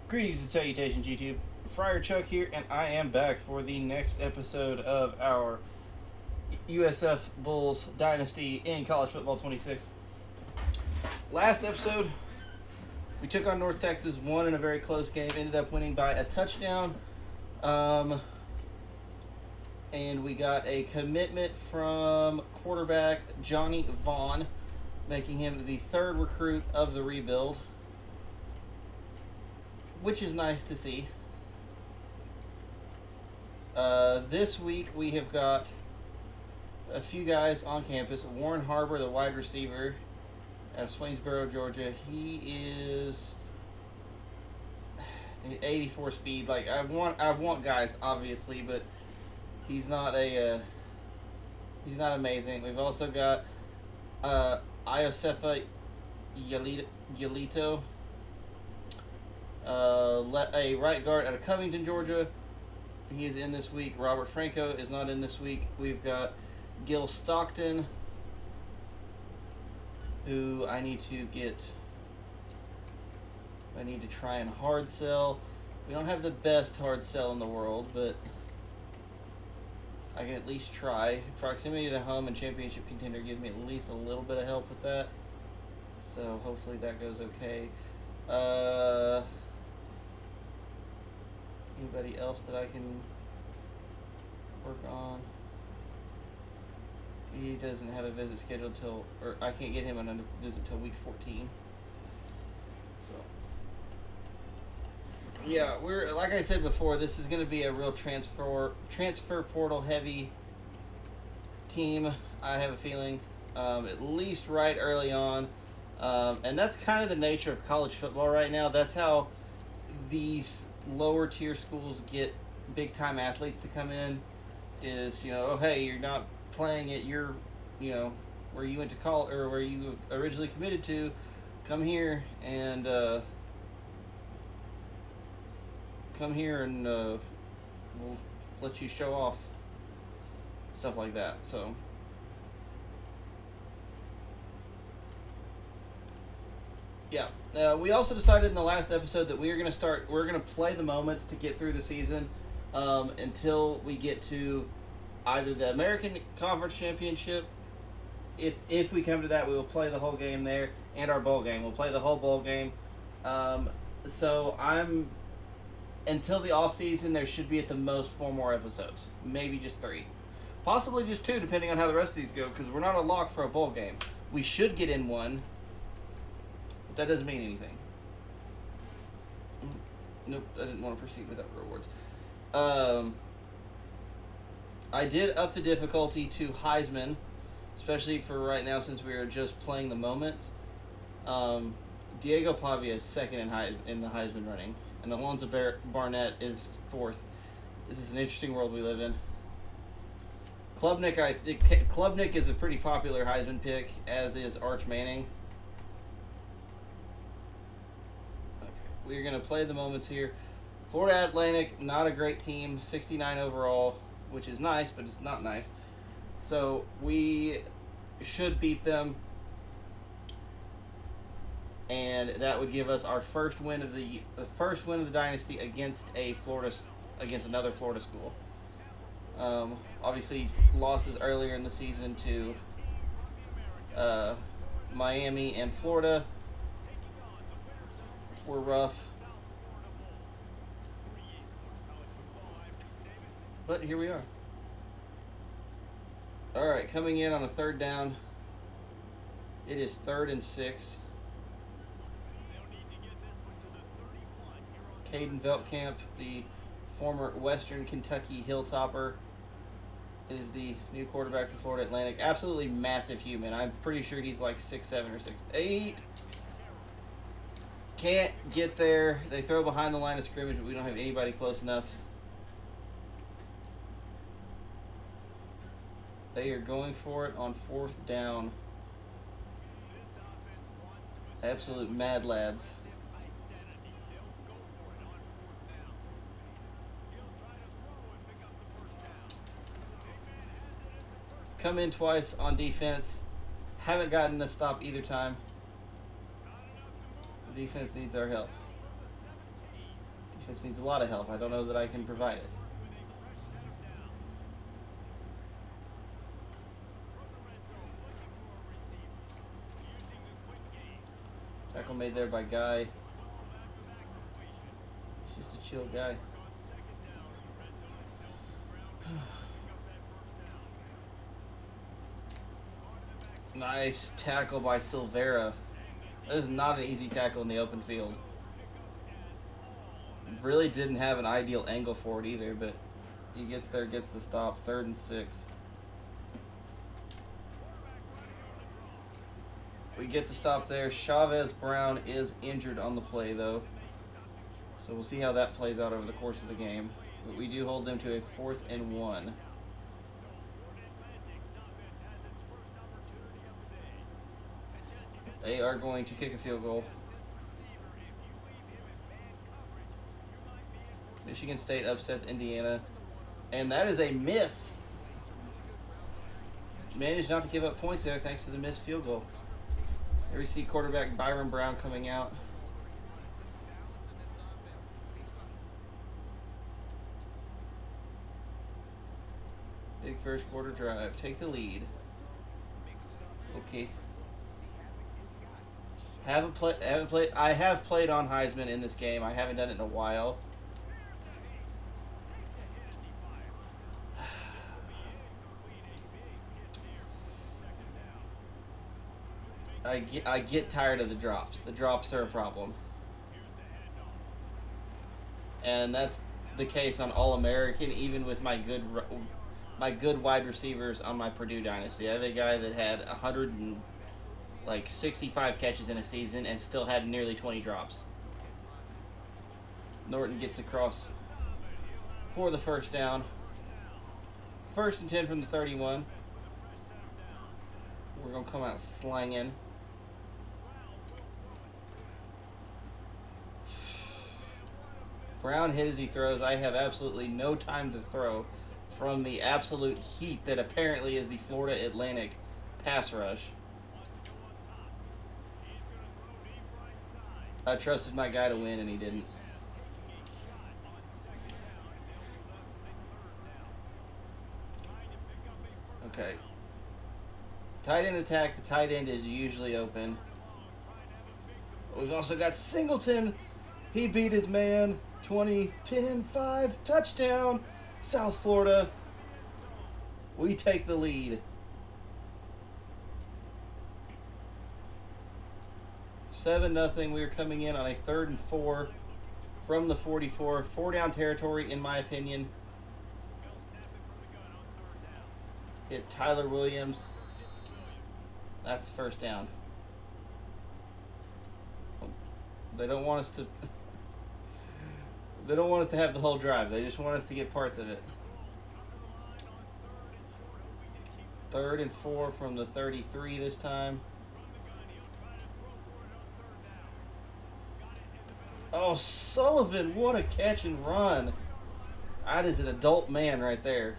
Greetings and salutations, YouTube. Friar Chuck here, and I am back for the next episode of our USF Bulls Dynasty in College Football 26. Last episode, we took on North Texas, won in a very close game, ended up winning by a touchdown. And we got a commitment from quarterback Johnny Vaughn, making him the third recruit of the rebuild, which is nice to see. This week we have got a few guys on campus. Warren Harbor, the wide receiver out of Swainsboro, Georgia. He is 84 speed. Like I want guys, obviously, but he's not amazing. We've also got Iosefa Yalito. A right guard out of Covington, Georgia. He is in this week. Robert Franco is not in this week. We've got Gil Stockton, who I need to try and hard sell. We don't have the best hard sell in the world, but I can at least try. Proximity to home and championship contender gives me at least a little bit of help with that. So hopefully that goes okay. Anybody else that I can work on? He doesn't have a visit scheduled or I can't get him on a visit till week 14. So, yeah, we're like I said before, this is going to be a real transfer portal heavy team. I have a feeling, at least right early on, and that's kind of the nature of college football right now. That's how these lower tier schools get big time athletes to come in. Is, oh hey, you're not playing at your, where you went to college or where you originally committed to, come here and we'll let you show off, stuff like that. So yeah, we also decided in the last episode that we're going to play the moments to get through the season until we get to either the American Conference Championship. If we come to that, we will play the whole game there, and our bowl game. We'll play the whole bowl game. So until the off season, there should be at the most 4 more episodes, maybe just 3, possibly just 2, depending on how the rest of these go, because we're not a lock for a bowl game. We should get in one. That doesn't mean anything. Nope, I didn't want to proceed without rewards. I did up the difficulty to Heisman, especially for right now since we are just playing the moments. Diego Pavia is second in the Heisman running, and Alonzo Barnett is 4th. This is an interesting world we live in. Klubnik is a pretty popular Heisman pick, as is Arch Manning. We're going to play the moments here. Florida Atlantic, not a great team, 69 overall, which is nice, but it's not nice. So we should beat them, and that would give us our first win of the Dynasty against another Florida school. Obviously, losses earlier in the season to Miami and Florida were rough, but here we are. All right, coming in on a third down. It is 3rd and 6. Caden Veltkamp, the former Western Kentucky Hilltopper, is the new quarterback for Florida Atlantic. Absolutely massive human. I'm pretty sure he's like 6'7" or 6'8". Can't get there. They throw behind the line of scrimmage, but we don't have anybody close enough. They are going for it on 4th down. Absolute mad lads. Come in twice on defense. Haven't gotten a stop either time. The defense needs our help. Defense needs a lot of help. I don't know that I can provide it. Tackle made there by Guy. He's just a chill guy. Nice tackle by Silvera. That is not an easy tackle in the open field. Really didn't have an ideal angle for it either, but he gets there, gets the stop. 3rd and 6. We get the stop there. Chavez Brown is injured on the play, though. So we'll see how that plays out over the course of the game. But we do hold them to a 4th and 1. They are going to kick a field goal. Michigan State upsets Indiana. And that is a miss. Managed not to give up points there thanks to the missed field goal. Here we see quarterback Byron Brown coming out. Big first quarter drive. Take the lead. Okay. I have played on Heisman in this game. I haven't done it in a while. I get tired of the drops. The drops are a problem. And that's the case on All-American, even with my good wide receivers on my Purdue Dynasty. I have a guy that had 165 catches in a season and still had nearly 20 drops. Norton gets across for the first down. 1st and 10 from the 31. We're going to come out slanging. Brown hit as he throws. I have absolutely no time to throw from the absolute heat that apparently is the Florida Atlantic pass rush. I trusted my guy to win, and he didn't. Okay. Tight end attack. The tight end is usually open. We've also got Singleton. He beat his man. 20, 10, 5, touchdown. South Florida. We take the lead. 7-0. We are coming in on a 3rd and 4 from the 44. 4-down territory, in my opinion. Hit Tyler Williams. That's the first down. They don't want us to. They don't want us to have the whole drive. They just want us to get parts of it. 3rd and 4 from the 33 this time. Oh, Sullivan, what a catch and run. That is an adult man right there.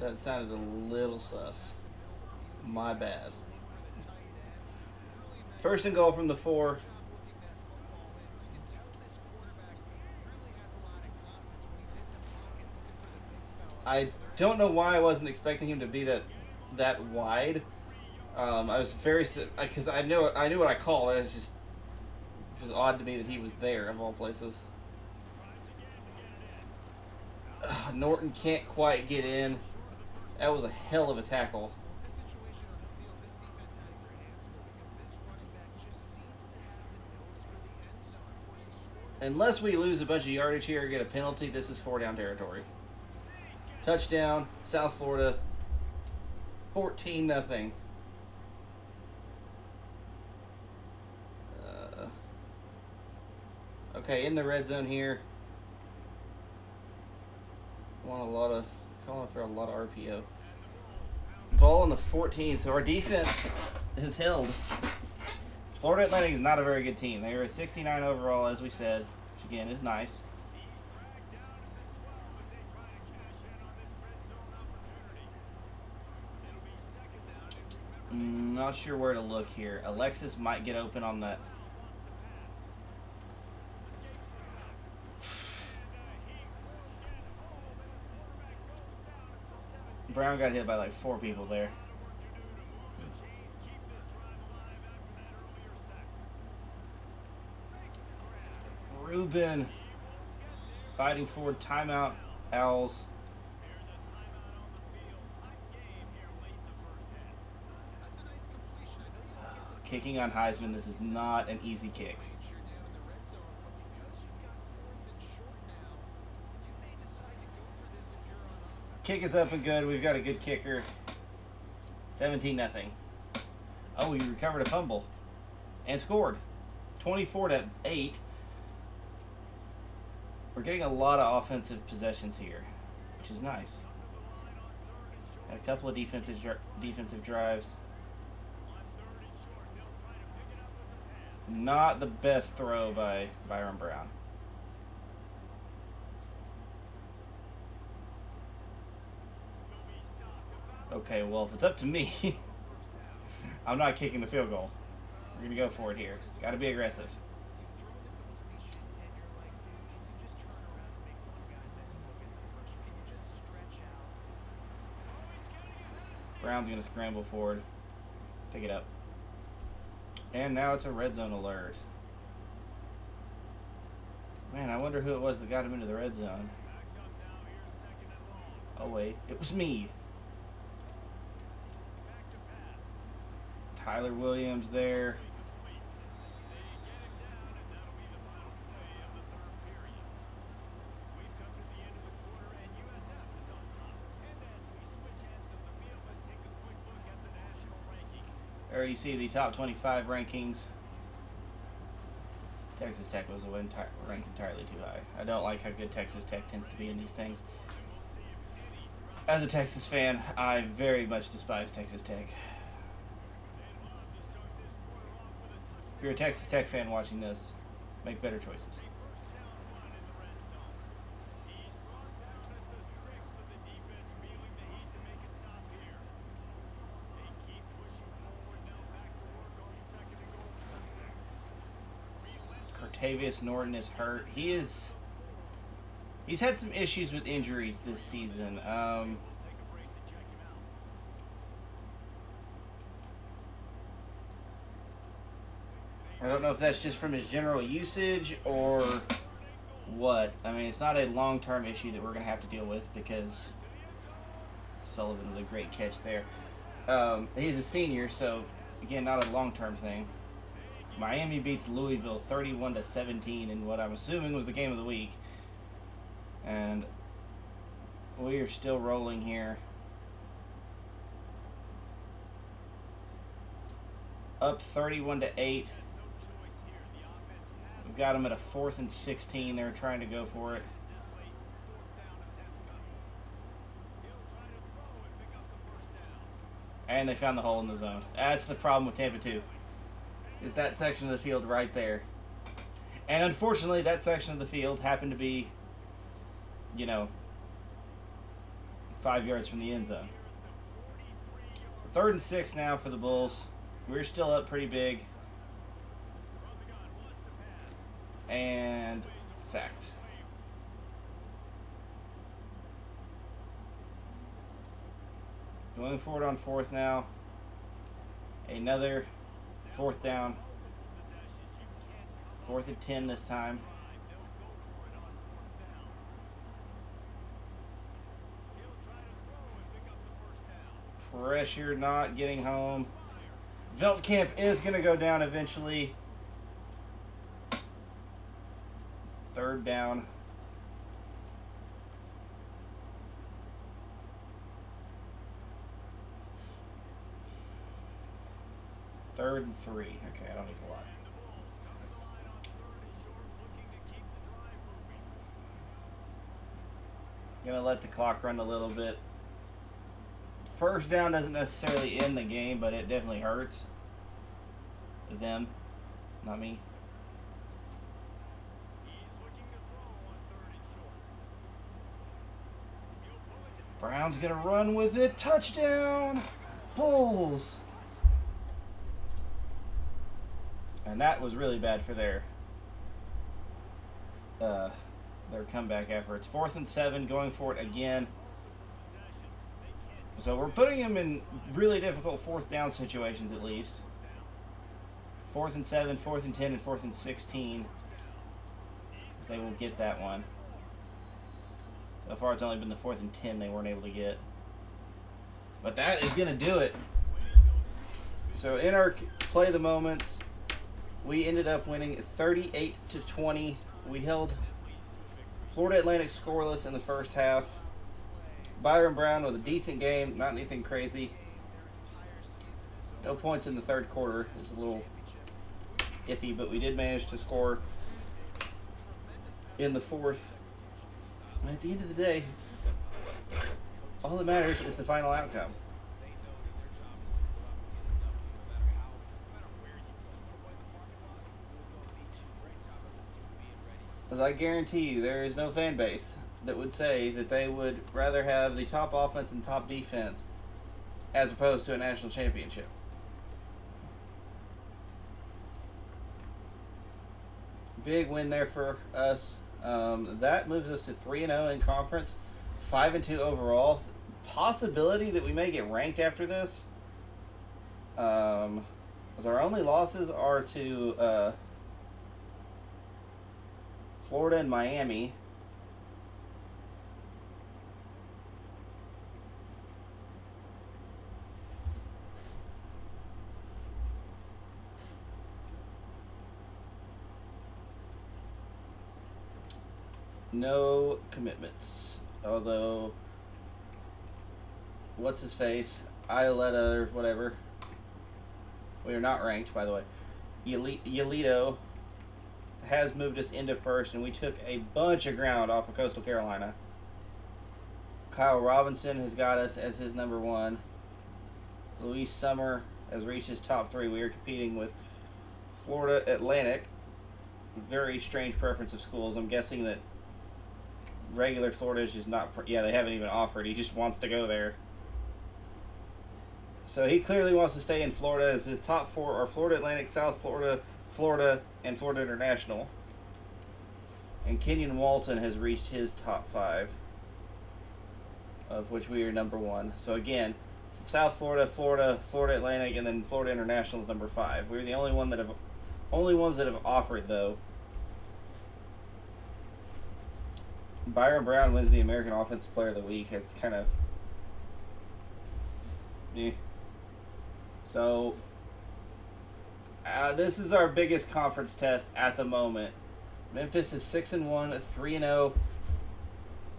That sounded a little sus. My bad. 1st and goal from the 4. I don't know why I wasn't expecting him to be that wide. I was very, because I knew what I called. It was odd to me that he was there of all places. Norton can't quite get in. That was a hell of a tackle. Unless we lose a bunch of yardage here or get a penalty, this is 4-down territory. Touchdown, South Florida. 14-0. Okay, in the red zone here. Calling for a lot of RPO. Ball on the 14, so our defense has held. Florida Atlantic is not a very good team. They were a 69 overall, as we said, which again is nice. Not sure where to look here. Alexis might get open on that Brown got hit by like 4 people there. Ruben fighting forward, timeout, Owls. Kicking on Heisman, this is not an easy kick. Kick is up and good. We've got a good kicker. 17-0. Oh, he recovered a fumble and scored. 24-8. We're getting a lot of offensive possessions here, which is nice. Had a couple of defensive drives. Not the best throw by Byron Brown. Okay, well, if it's up to me, I'm not kicking the field goal. We're going to go for it here. Got to be aggressive. Brown's going to scramble forward. Pick it up. And now it's a red zone alert. Man, I wonder who it was that got him into the red zone. Oh, wait. It was me. Tyler Williams there. There you see the top 25 rankings. Texas Tech was ranked entirely too high. I don't like how good Texas Tech tends to be in these things. As a Texas fan, I very much despise Texas Tech. If you're a Texas Tech fan watching this, make better choices. Cortavious Norton is hurt. He's had some issues with injuries this season. I don't know if that's just from his general usage or what. I mean, it's not a long-term issue that we're going to have to deal with because Sullivan was a great catch there. He's a senior, so, again, not a long-term thing. Miami beats Louisville 31-17 in what I'm assuming was the game of the week. And we are still rolling here. Up 31-8. We've got them at a 4th and 16. They're trying to go for it. And they found the hole in the zone. That's the problem with Tampa 2. Is that section of the field right there. And unfortunately, that section of the field happened to be, 5 yards from the end zone. 3rd and 6 now for the Bulls. We're still up pretty big. And sacked. Going forward on 4th now. Another 4th down. 4th and 10 this time. Pressure not getting home. Veldkamp is going to go down eventually. 3rd down. Third and 3. Okay, I don't need a lot. Gonna let the clock run a little bit. 1st down doesn't necessarily end the game, but it definitely hurts them, not me. Brown's gonna run with it. Touchdown! Bulls! And that was really bad for their comeback efforts. 4th and 7, going for it again. So we're putting him in really difficult fourth down situations at least. 4th and 7, 4th and 10, and 4th and 16. They will get that one. So far it's only been the 4th and 10 they weren't able to get. But that is going to do it. So in our play of the moments, we ended up winning 38-20. We held Florida Atlantic scoreless in the first half. Byron Brown with a decent game, not anything crazy. No points in the third quarter. It was a little iffy, but we did manage to score in the fourth. And at the end of the day, all that matters is the final outcome. As I guarantee you, there is no fan base that would say that they would rather have the top offense and top defense as opposed to a national championship. Big win there for us. That moves us to 3-0 in conference, 5-2 overall. Possibility that we may get ranked after this. As our only losses are to Florida and Miami. No commitments. Although, what's his face? Ioletta or whatever. We are not ranked, by the way. Yolito has moved us into first, and we took a bunch of ground off of Coastal Carolina. Kyle Robinson has got us as his number one. Luis Summer has reached his top 3. We are competing with Florida Atlantic. Very strange preference of schools. I'm guessing that regular Florida is just not... Yeah, they haven't even offered. He just wants to go there. So he clearly wants to stay in Florida, as his top 4 are Florida Atlantic, South Florida, Florida, and Florida International. And Kenyon Walton has reached his top 5, of which we are number 1. So again, South Florida, Florida Atlantic, and then Florida International is number 5. We're the only ones that have offered, though. Byron Brown wins the American Offensive Player of the Week. It's kind of... So, this is our biggest conference test at the moment. Memphis is 6-1, 3-0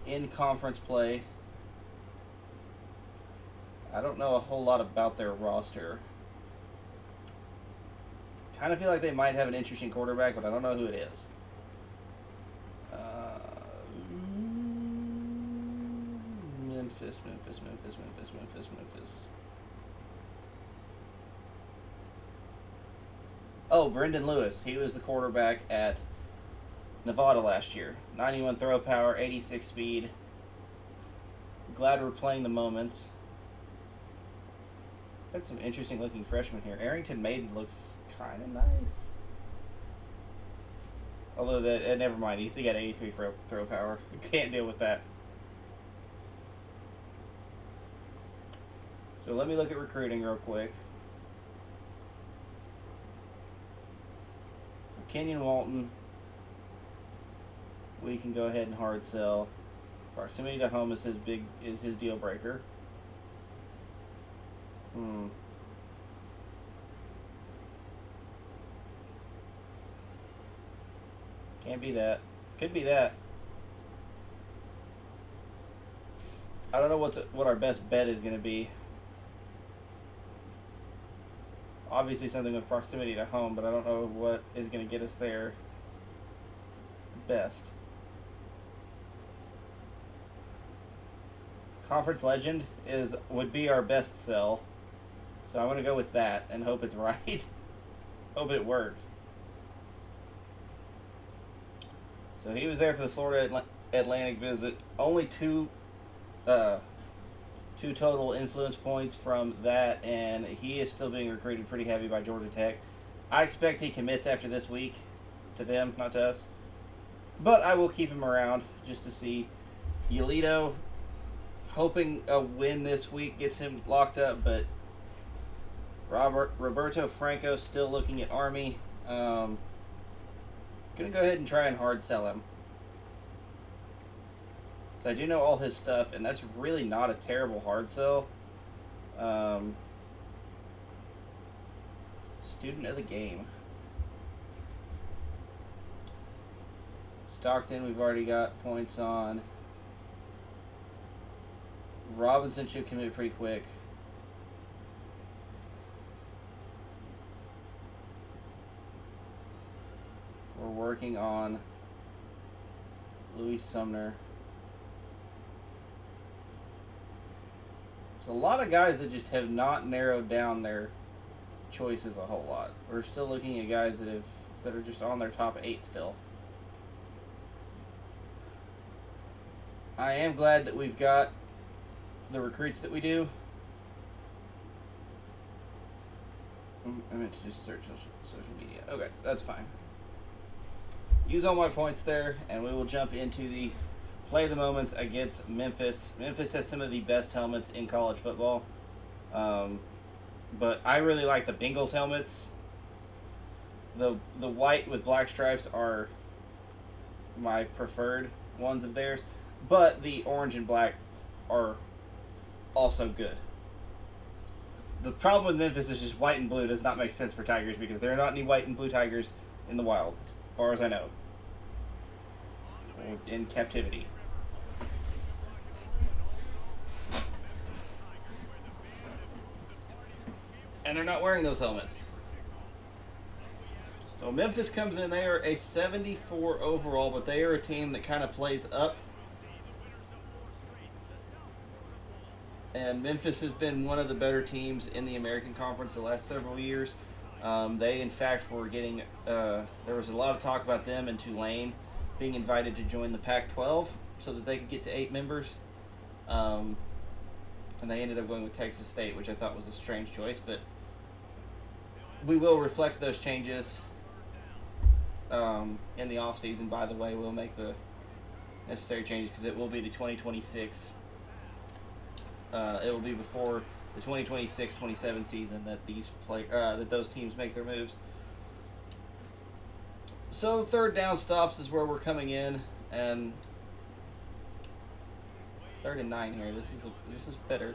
in conference play. I don't know a whole lot about their roster. Kind of feel like they might have an interesting quarterback, but I don't know who it is. Memphis. Oh, Brendan Lewis. He was the quarterback at Nevada last year. 91 throw power, 86 speed. Glad we're playing the moments. Got some interesting looking freshmen here. Arrington Maiden looks kind of nice. Although, never mind. He's got 83 throw power. Can't deal with that. So let me look at recruiting real quick. So Kenyon Walton, we can go ahead and hard sell. Proximity to home is his deal breaker. Can't be that. Could be that. I don't know what our best bet is going to be. Obviously something with proximity to home, but I don't know what is going to get us there best. Conference Legend would be our best sell. So I'm going to go with that and hope it's right. Hope it works. So he was there for the Florida Atlantic visit. Only two total influence points from that, and he is still being recruited pretty heavy by Georgia Tech. I expect he commits after this week to them, not to us. But I will keep him around just to see. Yolito, hoping a win this week gets him locked up, but Roberto Franco still looking at Army. Gonna go ahead and try and hard sell him. So I do know all his stuff, and that's really not a terrible hard sell. Student of the game. Stockton, we've already got points on. Robinson should commit pretty quick. We're working on Louis Sumner. There's a lot of guys that just have not narrowed down their choices a whole lot. We're still looking at guys that are just on their top 8 still. I am glad that we've got the recruits that we do. I meant to just search social media. Okay, that's fine. Use all my points there, and we will jump into the play the moments against Memphis. Memphis has some of the best helmets in college football. But I really like the Bengals helmets. The white with black stripes are my preferred ones of theirs. But the orange and black are also good. The problem with Memphis is just white and blue does not make sense for Tigers because there are not any white and blue Tigers in the wild, as far as I know. Or in captivity. And they're not wearing those helmets. So Memphis comes in, they are a 74 overall, but they are a team that kind of plays up. And Memphis has been one of the better teams in the American Conference the last several years. They, in fact, were getting... there was a lot of talk about them and Tulane being invited to join the Pac-12 so that they could get to 8 members. And they ended up going with Texas State, which I thought was a strange choice. But we will reflect those changes in the offseason. By the way, we'll make the necessary changes because it will be the 2026... it will be before the 2026-27 season that that those teams make their moves. So 3rd down stops is where we're coming in, and 3rd and 9 here. This is better.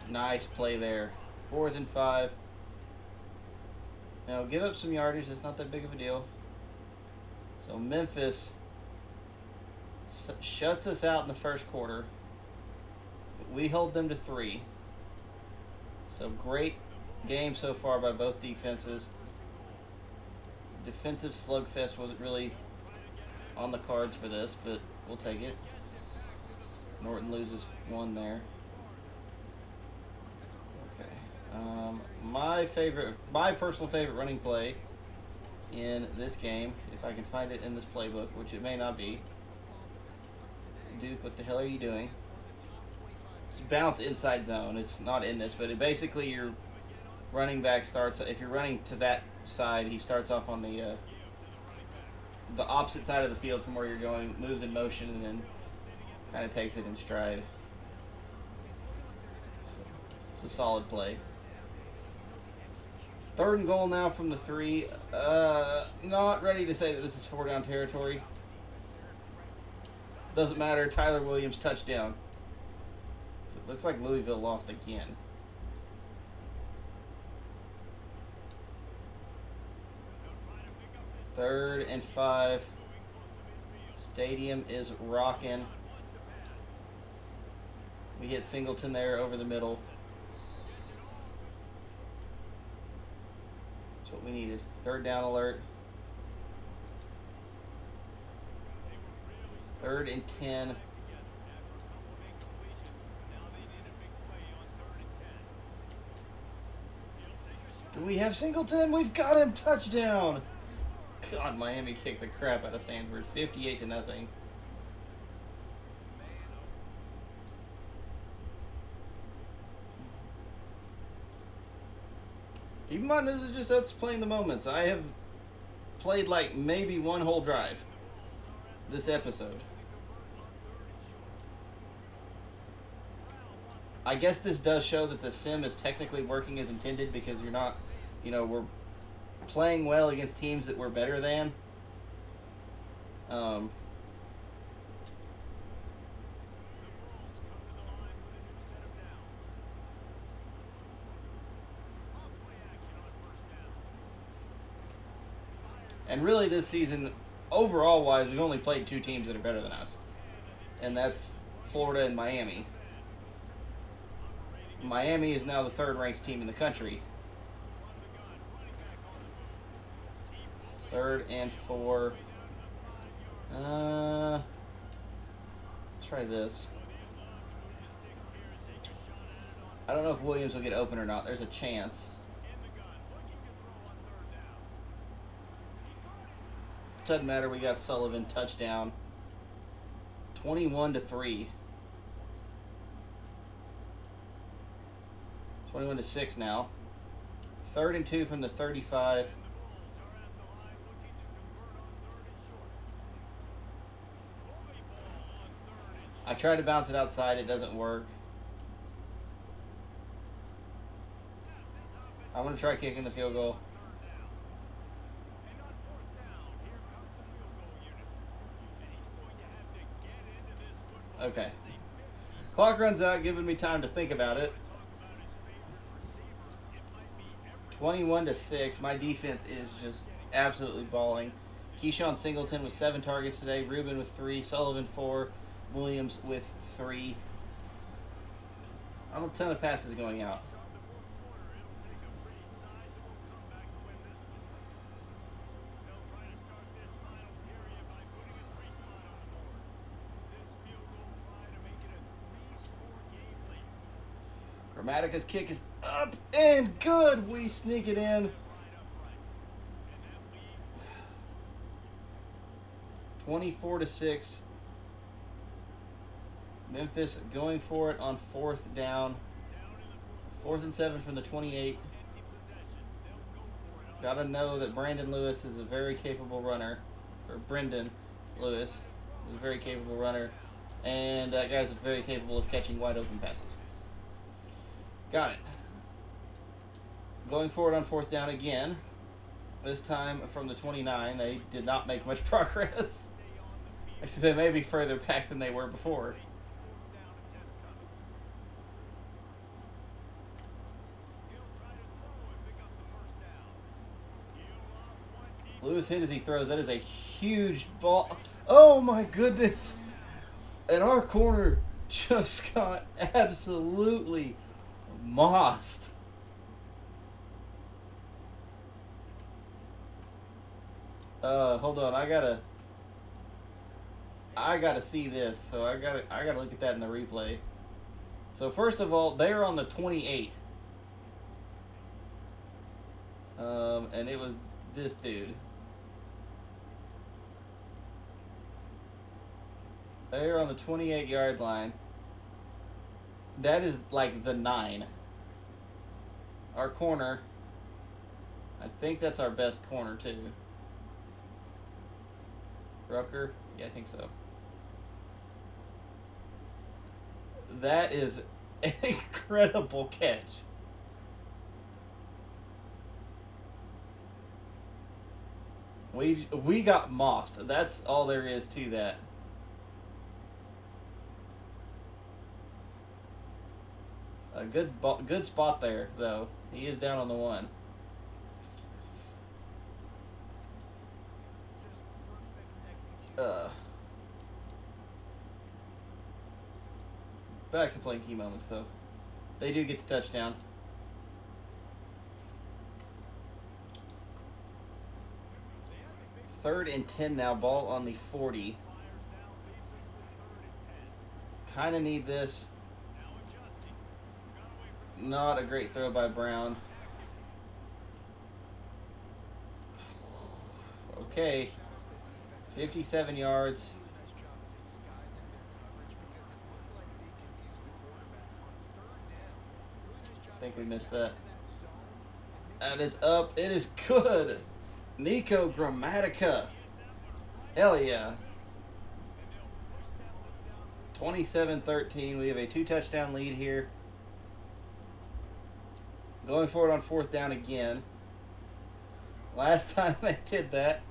Nice play there. 4th and 5. Now, give up some yardage. It's not that big of a deal. So, Memphis shuts us out in the first quarter. We hold them to 3. So, great game so far by both defenses. Defensive slugfest wasn't really on the cards for this, but we'll take it. Norton loses 1 there. My personal favorite running play in this game, if I can find it in this playbook, which it may not be. Duke, what the hell are you doing? It's bounce inside zone. It's not in this, but basically your running back starts, if you're running to that side, he starts off on the opposite side of the field from where you're going, moves in motion, and then kind of takes it in stride. It's a solid play. 3rd and goal now from the 3. Not ready to say that this is 4 down territory. Doesn't matter. Tyler Williams touchdown. So it looks like Louisville lost again. Third and 5. Stadium is rocking. We hit Singleton there over the middle. What we needed. 3rd down alert. 3rd and 10. Do we have Singleton? We've got him. Touchdown. God, Miami kicked the crap out of Stanford. 58-0. Keep in mind, this is just us playing the moments. I have played like maybe one whole drive this episode. I guess this does show that the sim is technically working as intended because you're not, we're playing well against teams that we're better than. And really this season, overall wise, we've only played two teams that are better than us. And that's Florida and Miami. Miami is now the third ranked team in the country. 3rd and 4. Try this. I don't know if Williams will get open or not. There's a chance. Doesn't matter. We got Sullivan touchdown. 21-3. 21-6 now. 3rd and 2 from the 35. I tried to bounce it outside. It doesn't work. I'm going to try kicking the field goal. Okay. Clock runs out, giving me time to think about it. 21-6. My defense is just absolutely balling. Keyshawn Singleton with 7 targets today. Rubin with 3. Sullivan 4. Williams with 3. Not a ton of passes going out. Grammatica's kick is up and good. We sneak it in. 24-6. Memphis going for it on 4th down. 4th and 7 from the 28. Gotta know that Brandon Lewis is a very capable runner. Or Brendan Lewis is a very capable runner. And that guy's very capable of catching wide open passes. Got it. Going forward on 4th down again. This time from the 29. They did not make much progress. Actually, they may be further back than they were before. Lewis hit as he throws. That is a huge ball. Oh my goodness. And our corner just got absolutely mossed. Hold on. I gotta see this. So I gotta look at that in the replay. So first of all, they're on the 28. And it was this dude. They're on the 28-yard line. That is like the 9. Our corner, I think that's our best corner too. Rucker? Yeah, I think so. That is an incredible catch. We got mossed. That's all there is to that. A good spot there, though. He is down on the 1. Back to playing key moments, though. They do get the touchdown. Third and 10 now. Ball on the 40. Kind of need this. Not a great throw by Brown. Okay. 57 yards. I think we missed that. That is up. It is good. Nico Grammatica. Hell yeah. 27-13. We have a 2-touchdown lead here. Going forward on 4th down again. Last time they did that.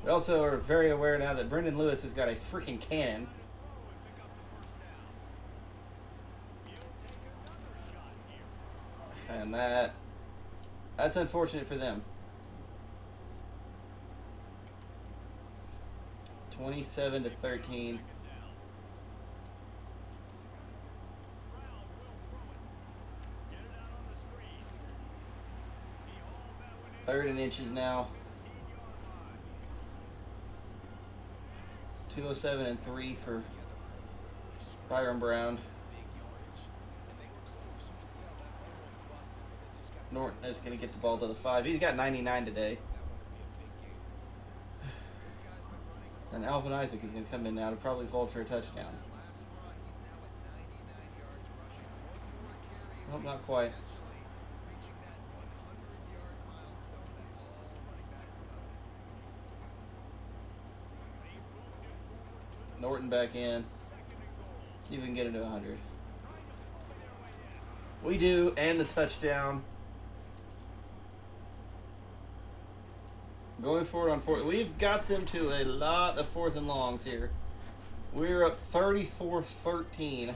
We also are very aware now that Brendan Lewis has got a freaking cannon. And that's unfortunate for them. 27-13. Third and inches now. 207-3 for Byron Brown. Norton is going to get the ball to the 5. He's got 99 today. And Alvin Isaac is going to come in now to probably vulture a touchdown. Nope, not quite. Norton back in. See if we can get him to 100. We do, and the touchdown. Going forward on 4th. We've got them to a lot of 4th and longs here. We're up 34-13.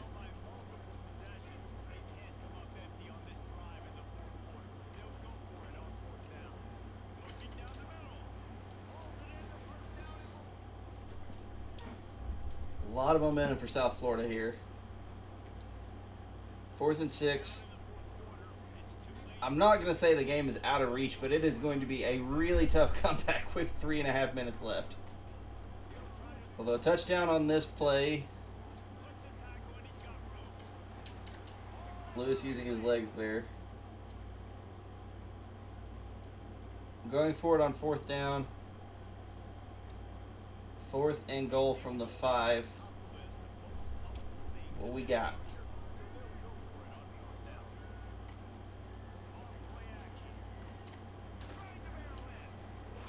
A lot of momentum for South Florida here. 4th and 6. I'm not going to say the game is out of reach, but it is going to be a really tough comeback with 3.5 minutes left. Although a touchdown on this play. Lewis using his legs there. Going forward on 4th down. 4th and goal from the 5. What we got?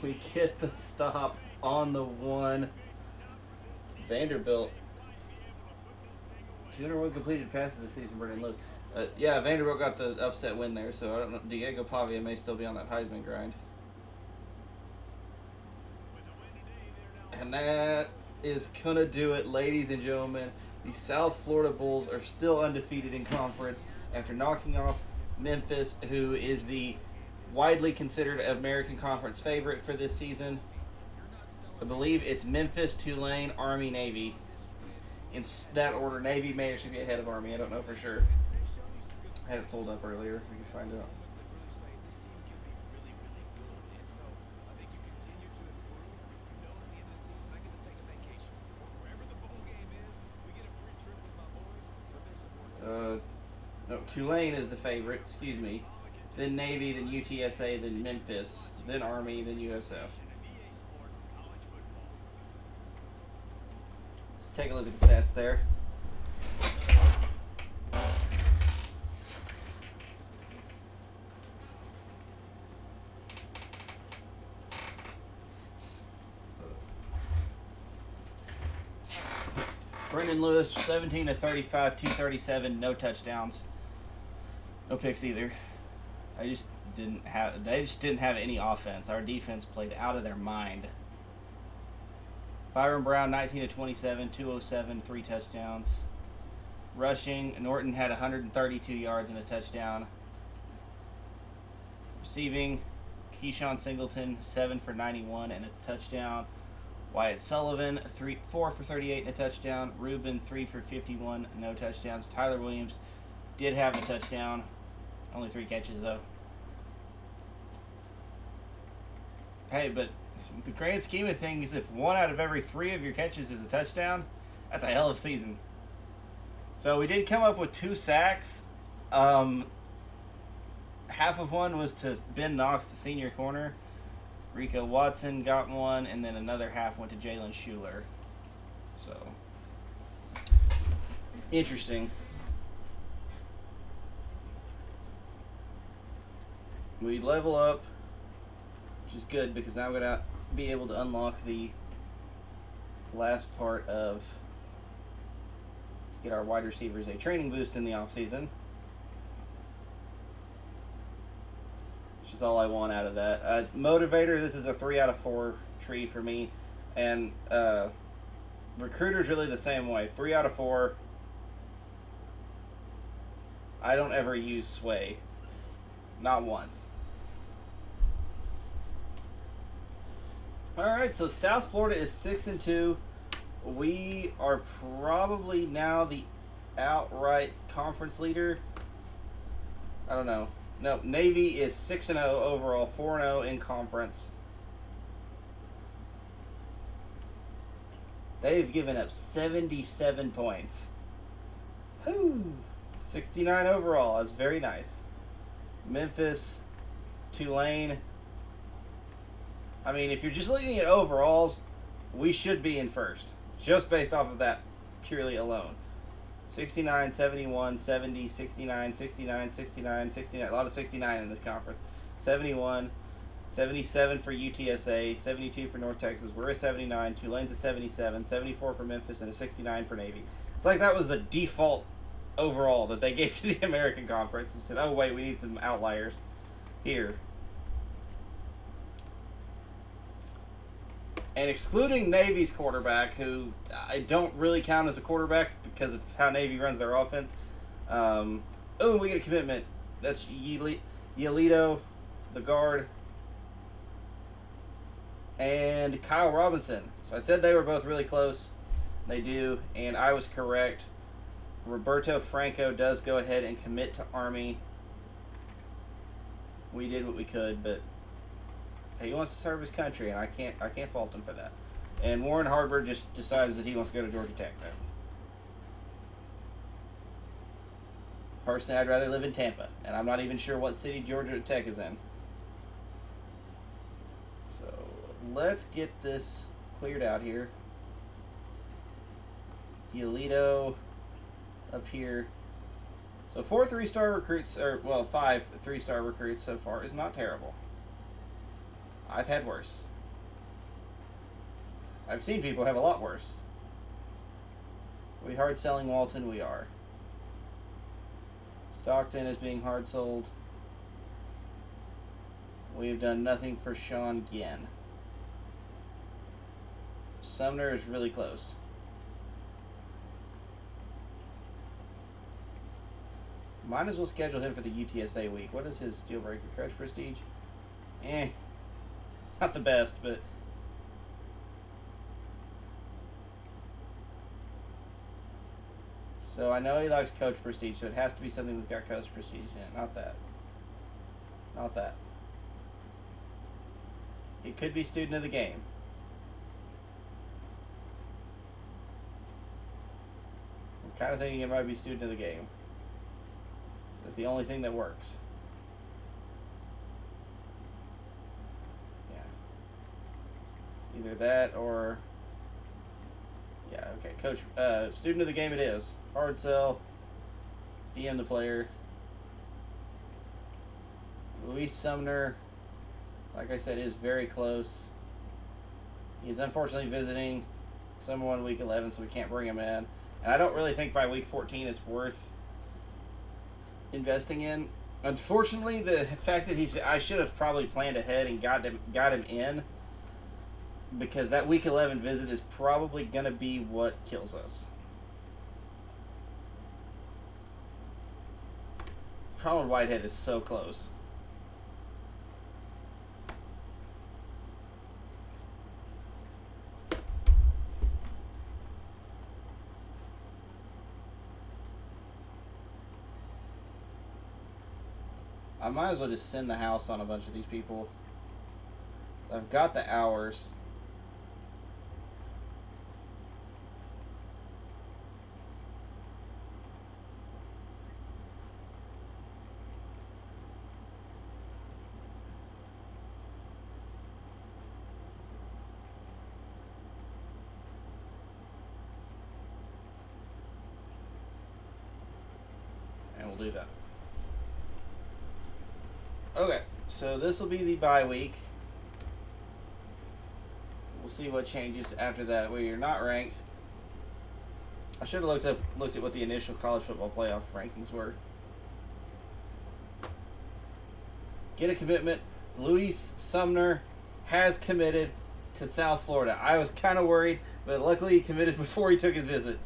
We get the stop on the 1. Vanderbilt. 201 completed passes this season, Brendan Lewis. Yeah, Vanderbilt got the upset win there, so I don't know. Diego Pavia may still be on that Heisman grind. And that is going to do it, ladies and gentlemen. The South Florida Bulls are still undefeated in conference after knocking off Memphis, who is the widely considered American Conference favorite for this season. I believe it's Memphis, Tulane, Army, Navy. In that order. Navy may actually be ahead of Army. I don't know for sure. I had it pulled up earlier. We can find out. No, Tulane is the favorite. Excuse me. Then Navy, then UTSA, then Memphis, then Army, then USF. Let's take a look at the stats there. Brendan Lewis, 17 of 35, 237, no touchdowns. No picks either. They just didn't have any offense. Our defense played out of their mind. Byron Brown, 19 of 27, 207, 3 touchdowns. Rushing, Norton had 132 yards and a touchdown. Receiving, Keyshawn Singleton, 7 for 91 and a touchdown. Wyatt Sullivan, 4 for 38 and a touchdown. Rubin, 3 for 51, no touchdowns. Tyler Williams did have a touchdown. Only 3 catches, though. Hey, but the grand scheme of things, if 1 out of every 3 of your catches is a touchdown, that's a hell of a season. So we did come up with 2 sacks. Half of one was to Ben Knox, the senior corner. Rico Watson got 1, and then another half went to Jalen Schuler. So, interesting. We level up, which is good because now we're going to be able to unlock the last part of get our wide receivers a training boost in the offseason. Which is all I want out of that. Motivator, this is a 3 out of 4 tree for me. And Recruiter's really the same way. 3 out of 4. I don't ever use Sway. Not once. Alright, so South Florida is 6-2. We are probably now the outright conference leader. I don't know. No, Navy is 6-0 overall, 4-0 in conference. They've given up 77 points. Whew. 69 overall. That's very nice. Memphis, Tulane. I mean, if you're just looking at overalls, we should be in first. Just based off of that purely alone. 69, 71, 70, 69, 69, 69, 69. A lot of 69 in this conference. 71, 77 for UTSA, 72 for North Texas. We're a 79. Tulane's a 77, 74 for Memphis, and a 69 for Navy. It's like that was the default overall that they gave to the American Conference. And said, oh, wait, we need some outliers here. And excluding Navy's quarterback, who I don't really count as a quarterback because of how Navy runs their offense. We get a commitment. That's Yelito, the guard, and Kyle Robinson. So I said they were both really close. They do, and I was correct. Roberto Franco does go ahead and commit to Army. We did what we could, but he wants to serve his country, and I can't fault him for that. And Warren Harbor just decides that he wants to go to Georgia Tech now. Personally, I'd rather live in Tampa, and I'm not even sure what city Georgia Tech is in. So let's get this cleared out here. Yolito up here. So 4 3-star recruits, 5 3-star recruits so far is not terrible. I've had worse. I've seen people have a lot worse. We hard selling Walton? We are. Stockton is being hard sold. We have done nothing for Sean Ginn. Sumner is really close. Might as well schedule him for the UTSA week. What is his deal breaker? Coach Prestige? Not the best, but so I know he likes Coach Prestige, so it has to be something that's got Coach Prestige in it. Not that. Not that. It could be student of the game. I'm kind of thinking it might be student of the game. So it's the only thing that works. Either that or, yeah, okay, Coach, student of the game it is. Hard sell, DM the player. Luis Sumner, like I said, is very close. He's unfortunately visiting someone week 11, so we can't bring him in. And I don't really think by week 14 it's worth investing in. Unfortunately, the fact that I should have probably planned ahead and got him in, because that week 11 visit is probably going to be what kills us. Problem with Whitehead is so close. I might as well just send the house on a bunch of these people. So I've got the hours. And we'll do that. Okay, So this will be the bye week. We'll see what changes after that. We are not ranked. I should have looked at what the initial college football playoff rankings were. Get a commitment. Luis Sumner has committed to South Florida. I was kind of worried, but luckily he committed before he took his visit.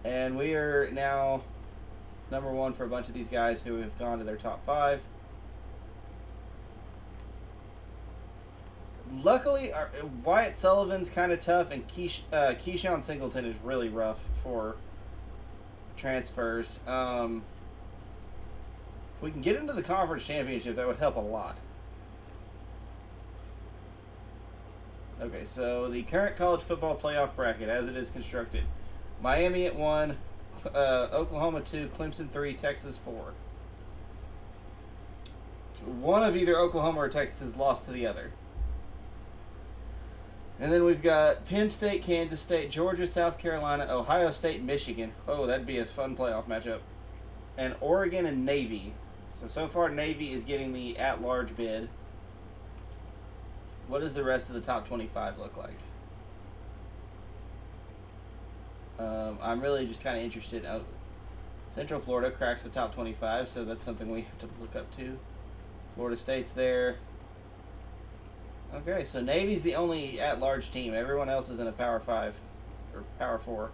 And we are now number one for a bunch of these guys who have gone to their top 5. Luckily, Wyatt Sullivan's kind of tough, and Keyshawn Singleton is really rough for transfers. If we can get into the conference championship, that would help a lot. Okay, so the current college football playoff bracket, as it is constructed: Miami at 1, Oklahoma 2, Clemson 3, Texas 4. One of either Oklahoma or Texas is lost to the other. And then we've got Penn State, Kansas State, Georgia, South Carolina, Ohio State, Michigan. Oh, that'd be a fun playoff matchup. And Oregon and Navy. So far Navy is getting the at-large bid. What does the rest of the top 25 look like? I'm really just kind of interested. Central Florida cracks the top 25, so that's something we have to look up to. Florida State's there. Okay, so Navy's the only at-large team. Everyone else is in a Power 5 or Power 4.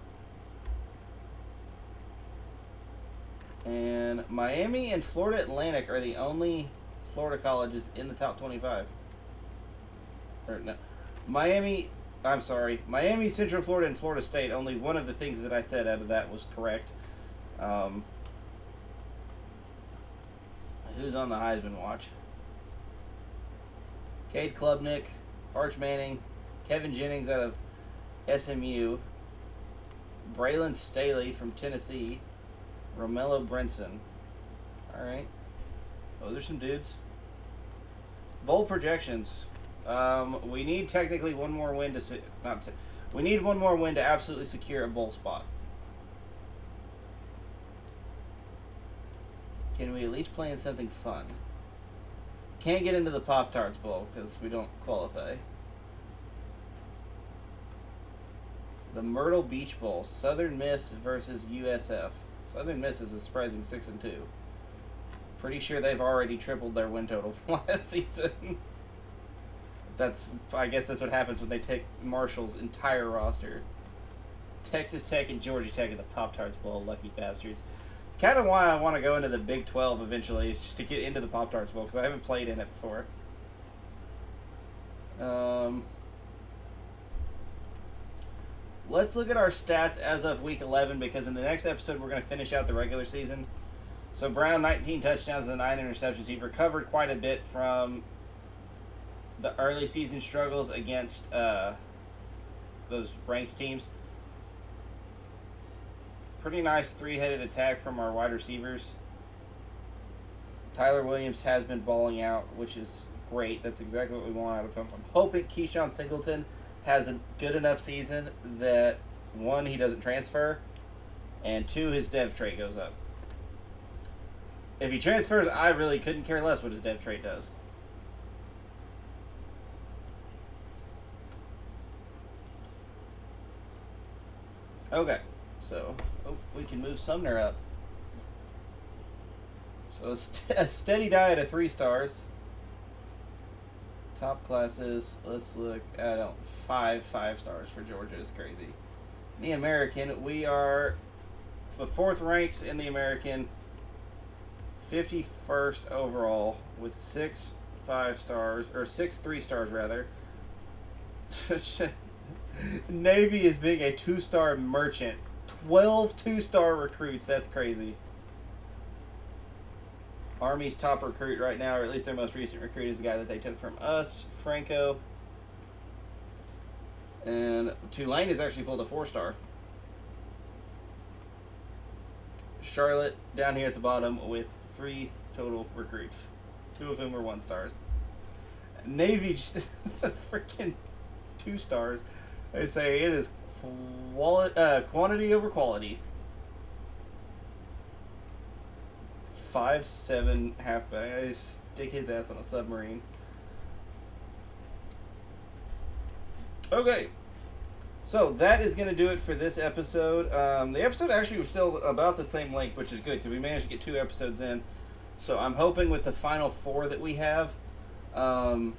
And Miami and Florida Atlantic are the only Florida colleges in the top 25. Or no, Miami, Central Florida, and Florida State. Only one of the things that I said out of that was correct. Who's on the Heisman watch? Cade Klubnik, Arch Manning, Kevin Jennings out of SMU, Braylon Staley from Tennessee, Romello Brinson. All right. Those are some dudes. Bowl projections. We need technically one more win we need one more win to absolutely secure a bowl spot. Can we at least play in something fun? Can't get into the Pop-Tarts Bowl because we don't qualify. The Myrtle Beach Bowl, Southern Miss versus USF. Southern Miss is a surprising 6-2. Pretty sure they've already tripled their win total from last season. I guess that's what happens when they take Marshall's entire roster. Texas Tech and Georgia Tech in the Pop-Tarts Bowl, lucky bastards. It's kind of why I want to go into the Big 12 eventually, is just to get into the Pop-Tarts Bowl, because I haven't played in it before. Let's look at our stats as of Week 11, because in the next episode we're going to finish out the regular season. So Brown, 19 touchdowns and 9 interceptions. He recovered quite a bit from the early season struggles against those ranked teams. Pretty nice 3-headed attack from our wide receivers. Tyler Williams has been balling out, which is great. That's exactly what we want out of him. I'm hoping Keyshawn Singleton has a good enough season that, 1, he doesn't transfer, and 2, his dev trait goes up. If he transfers, I really couldn't care less what his dev trait does. Okay, so we can move Sumner up. So a steady diet of 3 stars. Top classes, let's look at 5 stars for Georgia is crazy. In the American, we are the 4th ranked in the American, 51st overall with 6 5-stars, or 6 3-stars rather. Navy is being a 2-star merchant. 12 2-star recruits, that's crazy. Army's top recruit right now, or at least their most recent recruit, is the guy that they took from us, Franco. And Tulane has actually pulled a 4-star. Charlotte down here at the bottom with 3 total recruits. 2 of whom were 1-stars. Navy just freaking 2 stars. They say it is quantity over quality. 5'7" halfback. I stick his ass on a submarine. Okay. So that is going to do it for this episode. The episode actually was still about the same length, which is good because we managed to get 2 episodes in. So I'm hoping with the final 4 that we have, the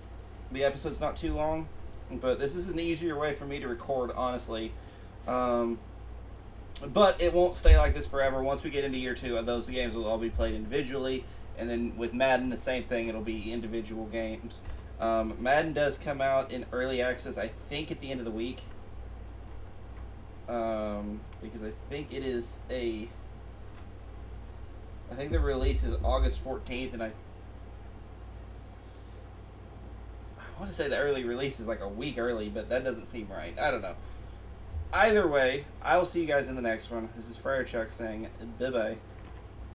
episode's not too long. But this is an easier way for me to record, honestly. But it won't stay like this forever. Once we get into year 2, those games will all be played individually. And then with Madden, the same thing. It'll be individual games. Madden does come out in early access, I think, at the end of the week. Because I think it is I think the release is August 14th, and I want to say the early release is like a week early, but that doesn't seem right. I don't know. Either way, I will see you guys in the next one. This is Friar Chuck saying bye-bye.